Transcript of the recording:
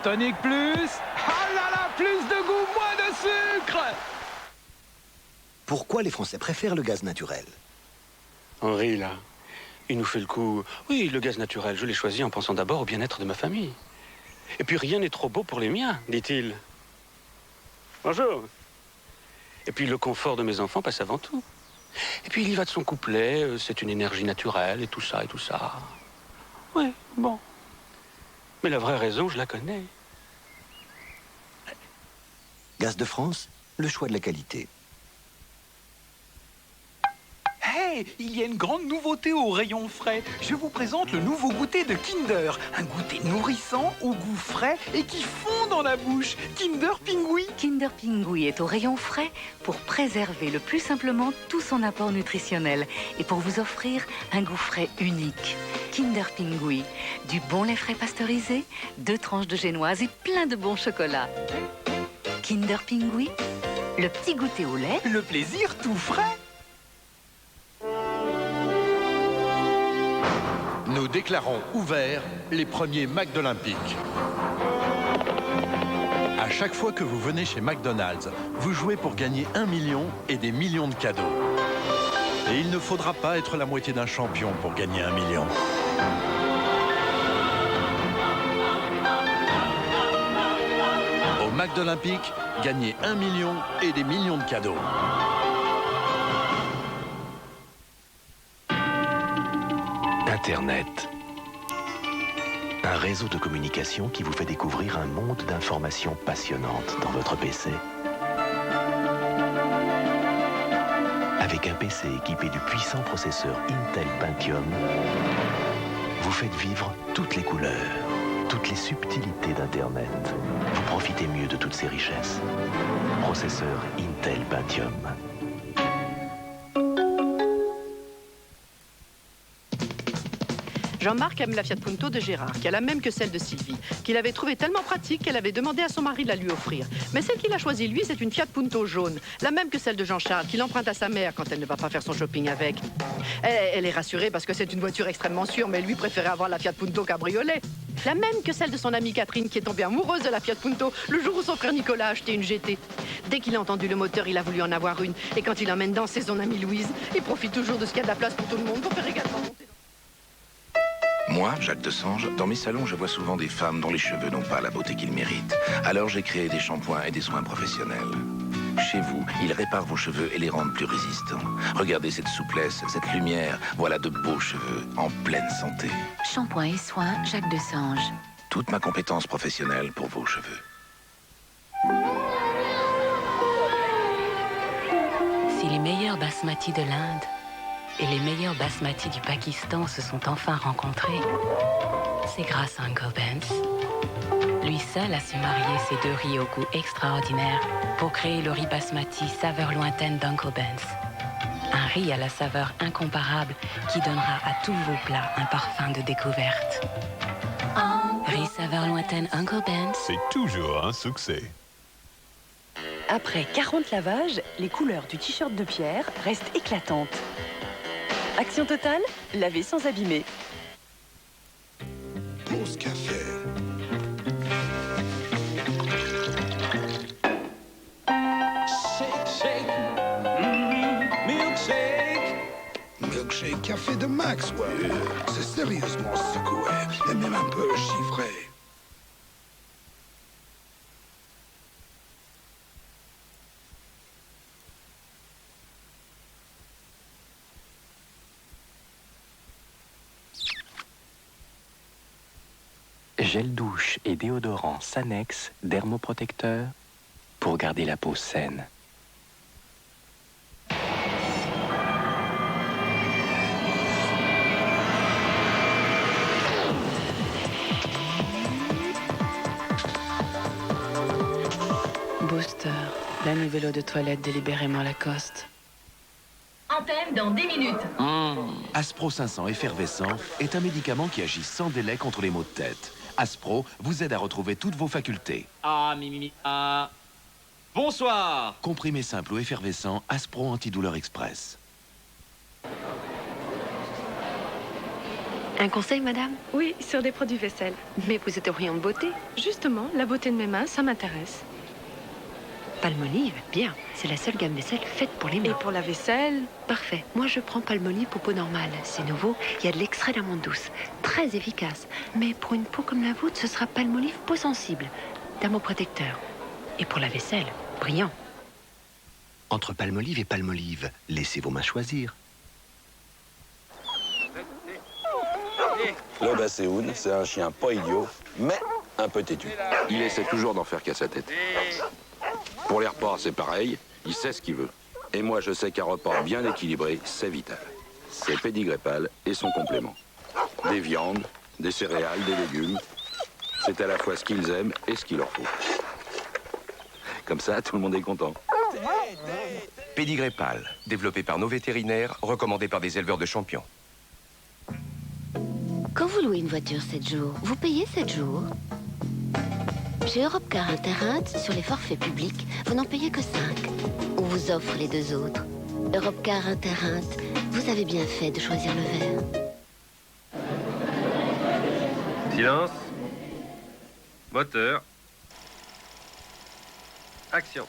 tonic plus. Ah là là, plus de goût, moins de sucre. Pourquoi les Français préfèrent le gaz naturel? Henri, là, il nous fait le coup. Oui, le gaz naturel, je l'ai choisi en pensant d'abord au bien-être de ma famille. Et puis rien n'est trop beau pour les miens, dit-il. Bonjour. Et puis le confort de mes enfants passe avant tout. Et puis il y va de son couplet, c'est une énergie naturelle et tout ça et tout ça. Oui, bon. Mais la vraie raison, je la connais. Gaz de France, le choix de la qualité. Hey, il y a une grande nouveauté au rayon frais. Je vous présente le nouveau goûter de Kinder. Un goûter nourrissant, au goût frais et qui fond dans la bouche. Kinder Pingui. Kinder Pingui est au rayon frais pour préserver le plus simplement tout son apport nutritionnel et pour vous offrir un goût frais unique. Kinder Pingui, du bon lait frais pasteurisé, 2 tranches de génoise et plein de bons chocolats. Kinder Pingui, le petit goûter au lait. Le plaisir tout frais. Nous déclarons ouverts les premiers McDolympiques. À chaque fois que vous venez chez McDonald's, vous jouez pour gagner 1 million et des millions de cadeaux. Et il ne faudra pas être la moitié d'un champion pour gagner 1 million. Au McDolympique, gagnez 1 million et des millions de cadeaux. Internet. Un réseau de communication qui vous fait découvrir un monde d'informations passionnantes dans votre PC. Avec un PC équipé du puissant processeur Intel Pentium, vous faites vivre toutes les couleurs, toutes les subtilités d'Internet. Vous profitez mieux de toutes ces richesses. Processeur Intel Pentium. Jean-Marc aime la Fiat Punto de Gérard, qui est la même que celle de Sylvie, qu'il avait trouvée tellement pratique qu'elle avait demandé à son mari de la lui offrir. Mais celle qu'il a choisie, lui, c'est une Fiat Punto jaune, la même que celle de Jean-Charles, qu'il emprunte à sa mère quand elle ne va pas faire son shopping avec. Elle est rassurée parce que c'est une voiture extrêmement sûre, mais lui préférait avoir la Fiat Punto cabriolet. La même que celle de son amie Catherine, qui est tombée amoureuse de la Fiat Punto le jour où son frère Nicolas a acheté une GT. Dès qu'il a entendu le moteur, il a voulu en avoir une. Et quand il emmène danser son amie Louise, il profite toujours de ce qu'il y a de la place pour tout le monde pour faire également monter. Moi, Jacques Desange, dans mes salons, je vois souvent des femmes dont les cheveux n'ont pas la beauté qu'ils méritent. Alors j'ai créé des shampoings et des soins professionnels. Chez vous, ils réparent vos cheveux et les rendent plus résistants. Regardez cette souplesse, cette lumière. Voilà de beaux cheveux, en pleine santé. Shampoing et soins, Jacques Desange. Toute ma compétence professionnelle pour vos cheveux. Si les meilleurs basmati de l'Inde et les meilleurs basmati du Pakistan se sont enfin rencontrés, c'est grâce à Uncle Ben's. Lui seul a su marier ces deux riz au goût extraordinaire pour créer le riz basmati saveur lointaine d'Uncle Ben's. Un riz à la saveur incomparable qui donnera à tous vos plats un parfum de découverte. Riz saveur lointaine Uncle Ben's. C'est toujours un succès. Après 40 lavages, les couleurs du t-shirt de Pierre restent éclatantes. Action totale, laver sans abîmer. Pause café. Shake, shake. Milkshake. Milkshake café de Maxwell. C'est sérieusement secoué et même un peu chiffré. Gel douche et déodorant Sanex dermoprotecteur pour garder la peau saine. Booster, la nouvelle eau de toilette délibérément Lacoste. Antenne dans 10 minutes. Aspro 500 effervescent est un médicament qui agit sans délai contre les maux de tête. Aspro vous aide à retrouver toutes vos facultés. Bonsoir. Comprimé simple ou effervescent, Aspro antidouleur express. Un conseil, madame? Oui, sur des produits vaisselle. Mais vous êtes au rayon de beauté. Justement, la beauté de mes mains, ça m'intéresse. Palmolive, bien. C'est la seule gamme vaisselle faite pour les mains. Et pour la vaisselle? Parfait. Moi, je prends Palmolive pour peau normale. C'est nouveau. Il y a de l'extrait d'amande douce. Très efficace. Mais pour une peau comme la vôtre, ce sera Palmolive peau sensible. Thermoprotecteur. Et pour la vaisselle, brillant. Entre Palmolive et Palmolive, laissez vos mains choisir. Le Basséoun, c'est un chien pas idiot, mais un peu têtu. Il essaie toujours d'en faire qu'à sa tête. Pour les repas, c'est pareil, il sait ce qu'il veut. Et moi, je sais qu'un repas bien équilibré, c'est vital. C'est Pédigrépal et son complément. Des viandes, des céréales, des légumes. C'est à la fois ce qu'ils aiment et ce qu'il leur faut. Comme ça, tout le monde est content. Pédigrépal, développé par nos vétérinaires, recommandé par des éleveurs de champions. Quand vous louez une voiture 7 jours, vous payez 7 jours. Chez Europcar Interint, sur les forfaits publics, vous n'en payez que 5. On vous offre les 2 autres. Europcar Interint, vous avez bien fait de choisir le vert. Silence. Moteur. Action.